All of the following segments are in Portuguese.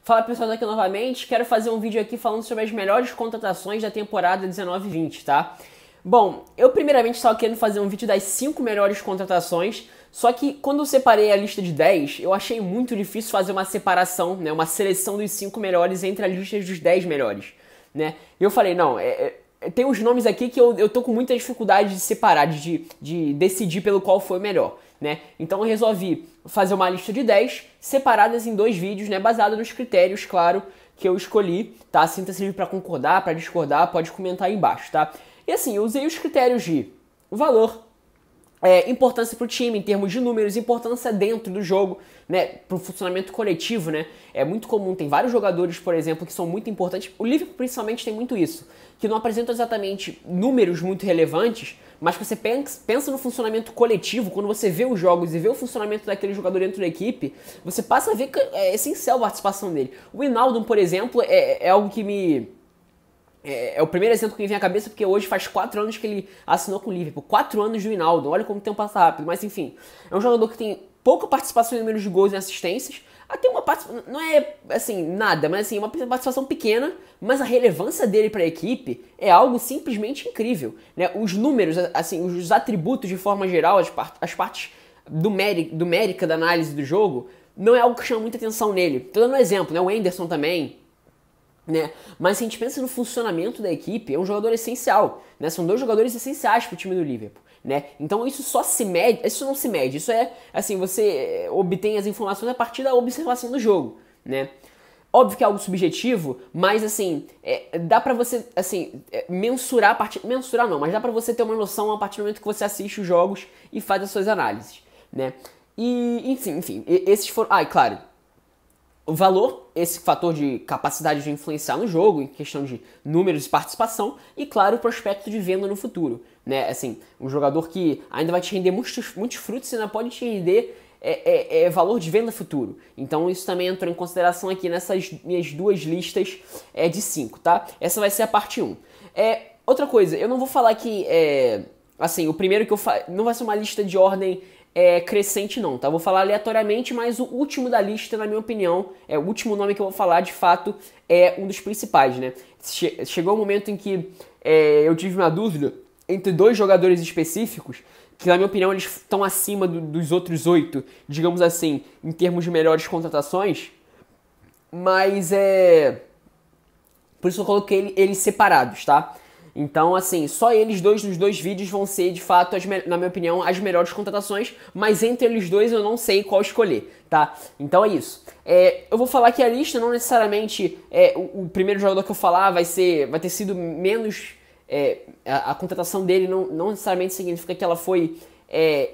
Fala pessoal, aqui novamente, quero fazer um vídeo aqui falando sobre as melhores contratações da temporada 19/20, tá? Bom, eu primeiramente estava querendo fazer um vídeo das 5 melhores contratações, só que quando eu separei a lista de 10, eu achei muito difícil fazer uma separação, né, uma seleção dos 5 melhores entre a lista dos 10 melhores, né? E eu falei, não, tem uns nomes aqui que eu tô com muita dificuldade de separar, de decidir pelo qual foi o melhor, né? Então eu resolvi fazer uma lista de 10 separadas em 2 vídeos, né? Baseado nos critérios, claro, que eu escolhi, tá? Sinta-se para concordar, para discordar, pode comentar aí embaixo, tá? E assim, eu usei os critérios de valor, importância para o time em termos de números, importância dentro do jogo, né, para o funcionamento coletivo, né, é muito comum, tem vários jogadores, por exemplo, que são muito importantes, o Liverpool principalmente tem muito isso, que não apresentam exatamente números muito relevantes, mas que você pensa no funcionamento coletivo, quando você vê os jogos e vê o funcionamento daquele jogador dentro da equipe, você passa a ver que é essencial a participação dele. O Wijnaldum, por exemplo, é algo que me... É o primeiro exemplo que me vem à cabeça, porque hoje faz 4 anos que ele assinou com o Liverpool. 4 anos do Wijnaldum, olha como o tempo passa rápido. Mas enfim, é um jogador que tem pouca participação em números de gols e assistências. Até uma participação, não é assim, nada, mas assim, uma participação pequena. Mas a relevância dele para a equipe é algo simplesmente incrível, né? Os números, assim, os atributos de forma geral, as partes numérica da análise do jogo, não é algo que chama muita atenção nele. Tô dando um exemplo, né? O Henderson também, né? Mas se a gente pensa no funcionamento da equipe, é um jogador essencial, né? São 2 jogadores essenciais para o time do Liverpool, né? Então isso só se mede, isso não se mede, isso é assim, você obtém as informações a partir da observação do jogo, né? Óbvio que é algo subjetivo, mas assim, dá pra você, assim, mensurar, mensurar não, mas dá pra você ter uma noção a partir do momento que você assiste os jogos e faz as suas análises, né? E, enfim, esses foram... Ah, e claro, o valor, esse fator de capacidade de influenciar no jogo, em questão de números e participação, e claro, o prospecto de venda no futuro, né? Assim, um jogador que ainda vai te render muitos frutos e ainda pode te render valor de venda futuro. Então isso também entrou em consideração aqui nessas minhas 2 listas de 5, tá? Essa vai ser a parte 1. Outra coisa, eu não vou falar que, assim, o primeiro que eu falo, não vai ser uma lista de ordem crescente não, tá? Vou falar aleatoriamente, mas o último da lista, na minha opinião, o último nome que eu vou falar, de fato, é um dos principais, né? Chegou um momento em que eu tive uma dúvida entre 2 jogadores específicos, que na minha opinião eles estão acima dos outros 8, digamos assim, em termos de melhores contratações, mas por isso eu coloquei eles separados, tá? Então, assim, só eles dois nos 2 vídeos vão ser, de fato, na minha opinião, as melhores contratações, mas entre eles dois eu não sei qual escolher, tá? Então é isso. Eu vou falar que a lista não necessariamente, o primeiro jogador que eu falar vai ter sido menos... a contratação dele não necessariamente significa que ela foi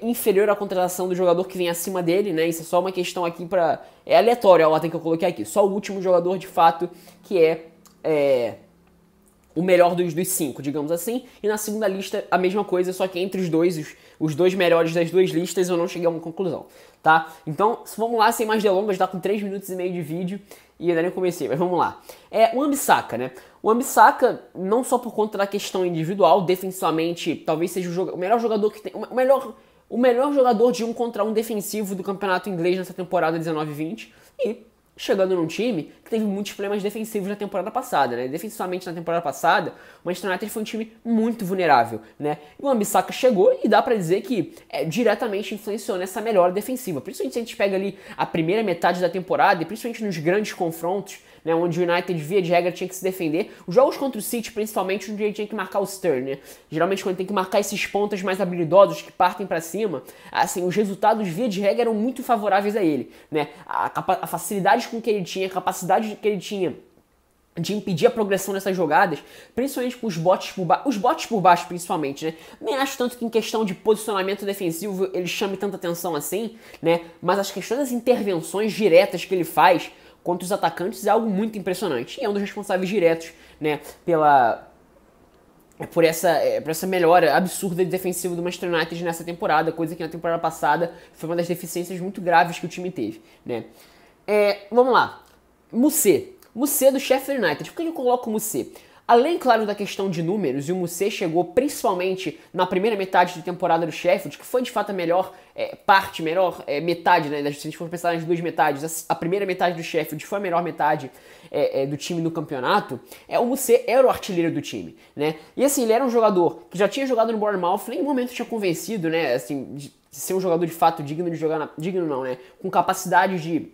inferior à contratação do jogador que vem acima dele, né? Isso é só uma questão aqui pra... É aleatório a ordem que eu coloquei aqui. Só o último jogador, de fato, que o melhor dos 5, digamos assim, e na segunda lista a mesma coisa, só que entre os dois melhores das 2 listas eu não cheguei a uma conclusão, tá? Então, vamos lá, sem mais delongas, dá com 3 minutos e meio de vídeo e ainda nem comecei, mas vamos lá. O Wan-Bissaka, né? O Wan-Bissaka, não só por conta da questão individual, defensivamente, talvez seja o melhor jogador que tem, o melhor jogador de 1 contra 1 defensivo do campeonato inglês nessa temporada 19/20, e chegando num time que teve muitos problemas defensivos na temporada passada, né? Defensivamente na temporada passada, o Manchester United foi um time muito vulnerável, né? E o Wan-Bissaka chegou e dá pra dizer que diretamente influenciou nessa melhora defensiva. Principalmente se a gente pega ali a primeira metade da temporada e principalmente nos grandes confrontos, né, onde o United, via de regra, tinha que se defender. Os jogos contra o City, principalmente, onde ele tinha que marcar o Sterling, né? Geralmente, quando tem que marcar esses pontas mais habilidosos que partem pra cima, assim, os resultados, via de regra, eram muito favoráveis a ele, né? A facilidade com que ele tinha, a capacidade que ele tinha de impedir a progressão dessas jogadas, principalmente com os botes por baixo, principalmente, né? Nem acho tanto que em questão de posicionamento defensivo ele chame tanta atenção assim, né? Mas as questões das intervenções diretas que ele faz contra os atacantes é algo muito impressionante. E é um dos responsáveis diretos, né, por essa melhora absurda de defensivo do Manchester United nessa temporada, coisa que na temporada passada foi uma das deficiências muito graves que o time teve, né? Vamos lá. Musset do Sheffield United. Por que eu coloco o Musset? Além, claro, da questão de números, e o Mussê chegou principalmente na primeira metade de temporada do Sheffield, que foi de fato a melhor metade, né? Se a gente for pensar nas duas metades, a primeira metade do Sheffield foi a melhor metade do time no campeonato. O Mussê era o artilheiro do time, né? E assim, ele era um jogador que já tinha jogado no Bournemouth, em nenhum momento tinha convencido, né? Assim, de ser um jogador de fato digno de jogar, digno não, né? Com capacidade de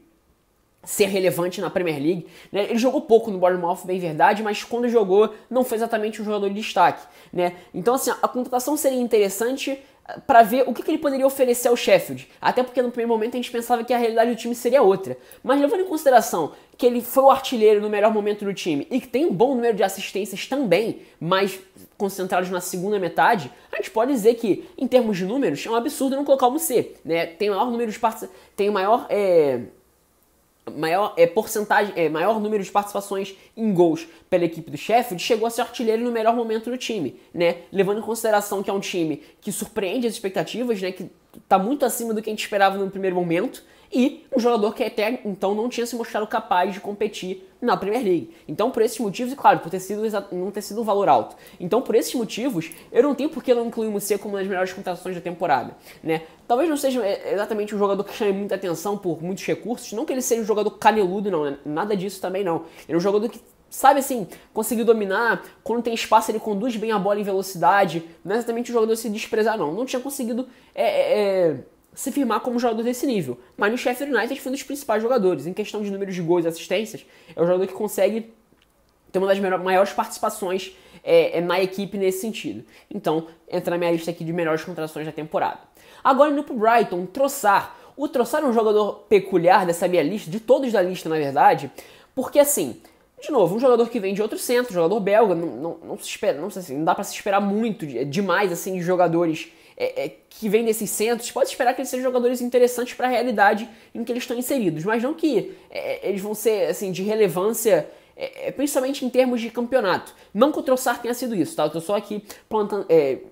ser relevante na Premier League, né? Ele jogou pouco no Bournemouth, bem verdade, mas quando jogou não foi exatamente um jogador de destaque, né? Então assim, a contratação seria interessante para ver o que ele poderia oferecer ao Sheffield, até porque no primeiro momento a gente pensava que a realidade do time seria outra, mas levando em consideração que ele foi o artilheiro no melhor momento do time e que tem um bom número de assistências também, mas concentrados na segunda metade, a gente pode dizer que, em termos de números, é um absurdo não colocar o Mussê, né? Tem o maior número de tem o maior maior número de participações em gols pela equipe do Sheffield, chegou a ser artilheiro no melhor momento do time, né? Levando em consideração que é um time que surpreende as expectativas, né? Que está muito acima do que a gente esperava no primeiro momento, e um jogador que até então não tinha se mostrado capaz de competir na Premier League. Então, por esses motivos, e claro, por não ter sido um valor alto. Então, por esses motivos, eu não tenho por que não incluir o Mussê como uma das melhores contratações da temporada, né? Talvez não seja exatamente um jogador que chame muita atenção por muitos recursos, não que ele seja um jogador caneludo, não, né? Nada disso também não. Ele é um jogador que sabe assim, conseguiu dominar, quando tem espaço ele conduz bem a bola em velocidade, não é exatamente um jogador a se desprezar não. Não tinha conseguido se firmar como jogador desse nível, mas no Sheffield United foi um dos principais jogadores. Em questão de números de gols e assistências, é um jogador que consegue ter uma das maiores participações na equipe nesse sentido. Então, entra na minha lista aqui de melhores contratações da temporada. Agora indo pro Brighton, Trossard. O Trossard é um jogador peculiar dessa minha lista, de todos da lista na verdade, porque assim, de novo, um jogador que vem de outro centro, um jogador belga, não se espera, não sei assim, não dá pra se esperar muito demais assim de jogadores que vêm desses centros. Pode esperar que eles sejam jogadores interessantes para a realidade em que eles estão inseridos, mas não que eles vão ser assim de relevância, principalmente em termos de campeonato. Não que o Trossard tenha sido isso, tá? Eu tô só aqui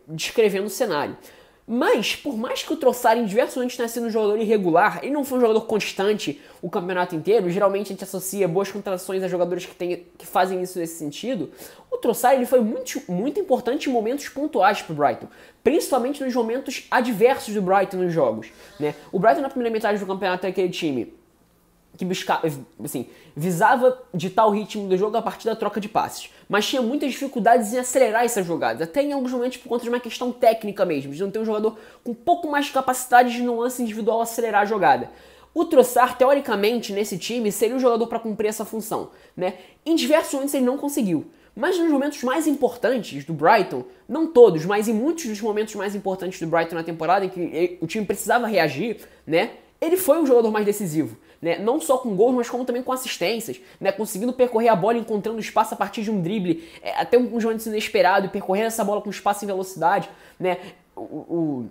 descrevendo o cenário. Mas, por mais que o Trossard em diversos momentos tenha sido um jogador irregular, ele não foi um jogador constante o campeonato inteiro. Geralmente a gente associa boas contratações a jogadores que fazem isso nesse sentido. O Trossard ele foi muito importante em momentos pontuais para o Brighton, principalmente nos momentos adversos do Brighton nos jogos, né? O Brighton na primeira metade do campeonato é aquele time que visava ditar o ritmo do jogo a partir da troca de passes, mas tinha muitas dificuldades em acelerar essas jogadas, até em alguns momentos por conta de uma questão técnica mesmo, de não ter um jogador com um pouco mais de capacidade de no lance individual acelerar a jogada. O Trossard, teoricamente, nesse time, seria o jogador para cumprir essa função, né? Em diversos momentos ele não conseguiu, mas nos momentos mais importantes do Brighton, não todos, mas em muitos dos momentos mais importantes do Brighton na temporada, em que o time precisava reagir, né? Ele foi o jogador mais decisivo, né? Não só com gols, mas como também com assistências, né? Conseguindo percorrer a bola, encontrando espaço a partir de um drible, até um conjunto inesperado, e percorrendo essa bola com espaço em velocidade, né? O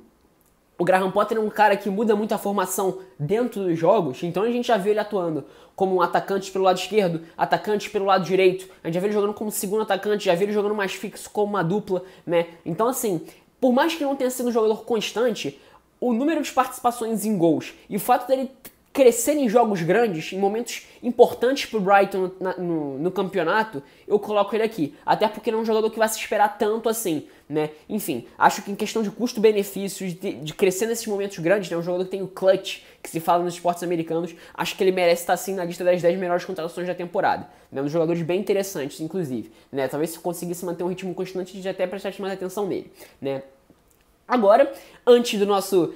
Graham Potter é um cara que muda muito a formação dentro dos jogos, então a gente já viu ele atuando como um atacante pelo lado esquerdo, atacante pelo lado direito, a gente já viu ele jogando como segundo atacante, já viu ele jogando mais fixo como uma dupla, né? Então assim, por mais que não tenha sido um jogador constante, o número de participações em gols e o fato dele crescer em jogos grandes, em momentos importantes pro Brighton no campeonato, eu coloco ele aqui. Até porque não é um jogador que vai se esperar tanto assim, né? Enfim, acho que em questão de custo-benefício, de crescer nesses momentos grandes, né? Um jogador que tem o clutch, que se fala nos esportes americanos, acho que ele merece estar assim na lista das 10 melhores contratações da temporada. Né? Um dos jogadores bem interessantes, inclusive. Né? Talvez se conseguisse manter um ritmo constante, a gente até prestasse mais atenção nele, né? Agora, antes do nosso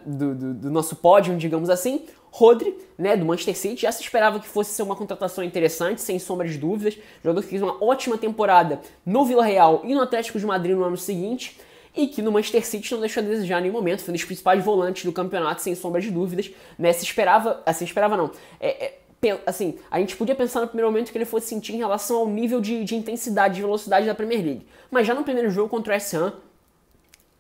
do nosso pódio, digamos assim, Rodri, né, do Manchester City, já se esperava que fosse ser uma contratação interessante, sem sombra de dúvidas. Jogador que fez uma ótima temporada no Villarreal e no Atlético de Madrid no ano seguinte, e que no Manchester City não deixou a desejar em nenhum momento. Foi um dos principais volantes do campeonato, sem sombra de dúvidas. Né, assim, a gente podia pensar no primeiro momento que ele fosse sentir em relação ao nível de intensidade, de velocidade da Premier League. Mas já no primeiro jogo contra o West Ham,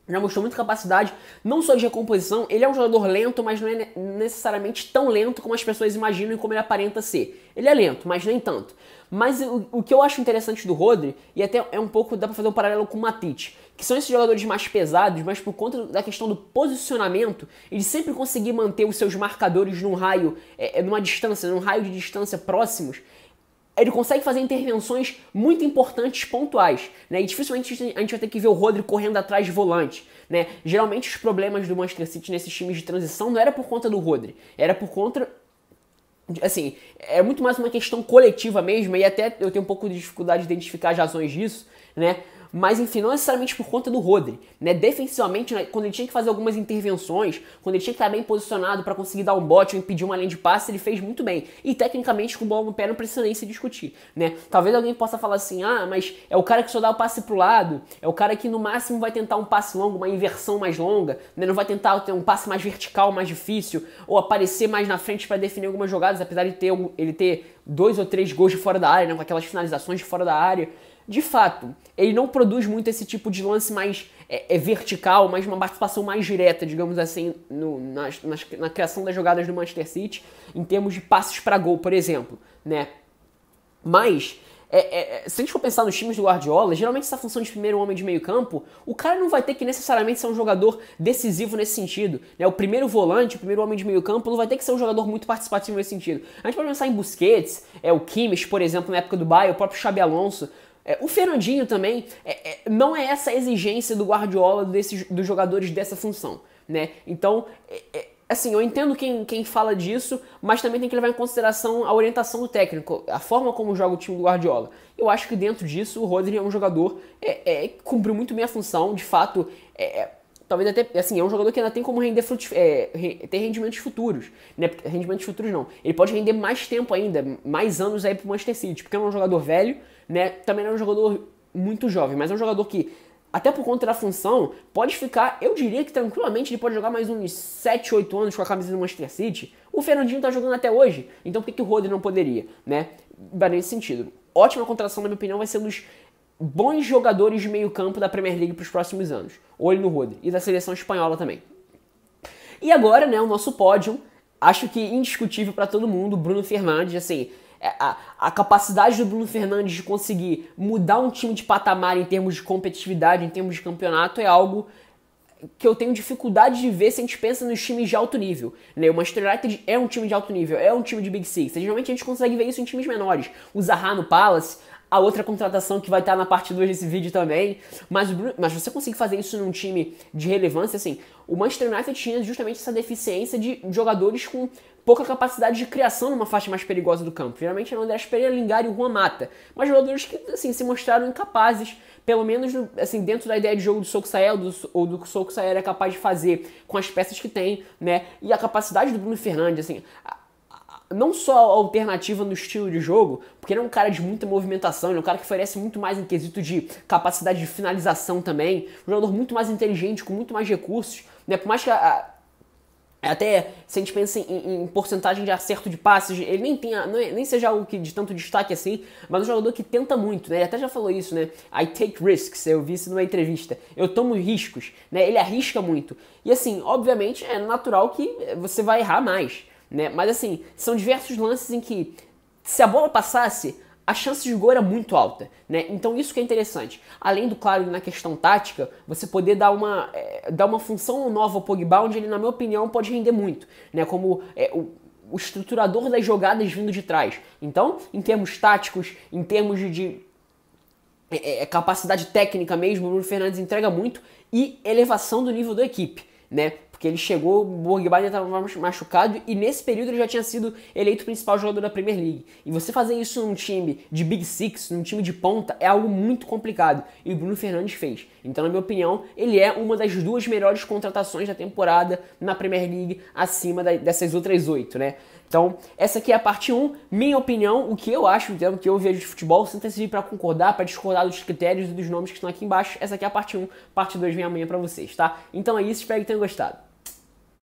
já mostrou muita capacidade, não só de recomposição. Ele é um jogador lento, mas não é necessariamente tão lento como as pessoas imaginam e como ele aparenta ser. Ele é lento, mas nem tanto. Mas o que eu acho interessante do Rodri, e até é um pouco, dá pra fazer um paralelo com o Matip, que são esses jogadores mais pesados, mas por conta da questão do posicionamento, ele sempre conseguir manter os seus marcadores num raio, numa distância, num raio de distância próximos, ele consegue fazer intervenções muito importantes, pontuais, né? E dificilmente a gente vai ter que ver o Rodri correndo atrás de volante, né? Geralmente os problemas do Manchester City nesses times de transição não era por conta do Rodri, era por conta, assim, é muito mais uma questão coletiva mesmo, e até eu tenho um pouco de dificuldade de identificar as razões disso, né? Mas enfim, não necessariamente por conta do Rodri, né? Defensivamente, né, quando ele tinha que fazer algumas intervenções, quando ele tinha que estar bem posicionado para conseguir dar um bote ou impedir uma linha de passe, ele fez muito bem. E tecnicamente, com bola no pé, não precisa nem se discutir, né? Talvez alguém possa falar assim, ah, mas é o cara que só dá o passe pro lado, é o cara que no máximo vai tentar um passe longo, uma inversão mais longa, né? Não vai tentar ter um passe mais vertical, mais difícil, ou aparecer mais na frente para definir algumas jogadas, apesar de ele ter 2 ou 3 gols de fora da área, né? Com aquelas finalizações de fora da área. De fato, ele não produz muito esse tipo de lance mais vertical, mais uma participação mais direta, digamos assim, na criação das jogadas do Manchester City, em termos de passes para gol, por exemplo, né? Mas, se a gente for pensar nos times do Guardiola, geralmente essa função de primeiro homem de meio campo, o cara não vai ter que necessariamente ser um jogador decisivo nesse sentido, né? O primeiro volante, o primeiro homem de meio campo, não vai ter que ser um jogador muito participativo nesse sentido. A gente pode pensar em Busquets, o Kimmich, por exemplo, na época do Bayern, o próprio Xabi Alonso. O Fernandinho também, não é essa a exigência do Guardiola dos jogadores dessa função, né? Então, assim, eu entendo quem fala disso, mas também tem que levar em consideração a orientação do técnico, a forma como joga o time do Guardiola. Eu acho que dentro disso o Rodri é um jogador que cumpriu muito bem a função, de fato, talvez até, assim, é um jogador que ainda tem como ter rendimentos futuros, né? Rendimentos futuros não, ele pode render mais tempo ainda, mais anos aí pro Manchester City, porque é um jogador velho, né? Também não é um jogador muito jovem, mas é um jogador que, até por conta da função, pode ficar, eu diria que tranquilamente ele pode jogar mais uns 7, 8 anos com a camisa do Manchester City. O Fernandinho tá jogando até hoje, então por que o Rodri não poderia, né? Nesse sentido. Ótima contratação, na minha opinião, vai ser um dos bons jogadores de meio campo da Premier League para os próximos anos. Olho no Rodri. E da seleção espanhola também. E agora, né, o nosso pódio, acho que indiscutível para todo mundo, Bruno Fernandes, assim, a capacidade do Bruno Fernandes de conseguir mudar um time de patamar em termos de competitividade, em termos de campeonato, é algo que eu tenho dificuldade de ver se a gente pensa nos times de alto nível, né? O Manchester United é um time de alto nível, é um time de Big Six. Geralmente a gente consegue ver isso em times menores. O Zaha no Palace, a outra contratação que vai estar na parte 2 desse vídeo também. Mas você conseguir fazer isso num time de relevância, assim, o Manchester United tinha justamente essa deficiência de jogadores com pouca capacidade de criação numa faixa mais perigosa do campo. Geralmente era o Andrés Pereira, Lingard e o Juan Mata. Mas jogadores que, assim, se mostraram incapazes, pelo menos, assim, dentro da ideia de jogo do Solskjaer, ou do que o Solskjaer é capaz de fazer com as peças que tem, né? E a capacidade do Bruno Fernandes, assim, não só a alternativa no estilo de jogo, porque ele é um cara de muita movimentação, ele é um cara que oferece muito mais em quesito de capacidade de finalização também, um jogador muito mais inteligente, com muito mais recursos, né? Por mais que até se a gente pensa em porcentagem de acerto de passes, ele nem seja algo que de tanto destaque assim, mas um jogador que tenta muito, né? Ele até já falou isso, né? I take risks, eu vi isso numa entrevista. Eu tomo riscos, né? Ele arrisca muito. E assim, obviamente é natural que você vai errar mais, né? Mas assim, são diversos lances em que, se a bola passasse, a chance de gol era muito alta, né? Então isso que é interessante. Além do, claro, na questão tática, você poder dar uma função nova ao Pogba, onde ele, na minha opinião, pode render muito, né? Como o estruturador das jogadas vindo de trás. Então, em termos táticos, em termos de capacidade técnica mesmo, o Bruno Fernandes entrega muito, e elevação do nível da equipe, né? Porque ele chegou, o Pogba ainda estava machucado, e nesse período ele já tinha sido eleito principal jogador da Premier League. E você fazer isso num time de Big Six, num time de ponta, é algo muito complicado. E o Bruno Fernandes fez. Então, na minha opinião, ele é uma das 2 melhores contratações da temporada na Premier League, acima dessas outras 8, né? Então, essa aqui é a parte 1, minha opinião, o que eu acho, o que eu vejo de futebol, sinta esse vídeo para concordar, para discordar dos critérios e dos nomes que estão aqui embaixo. Essa aqui é a parte 1, parte 2 vem amanhã para vocês, tá? Então é isso, espero que tenham gostado.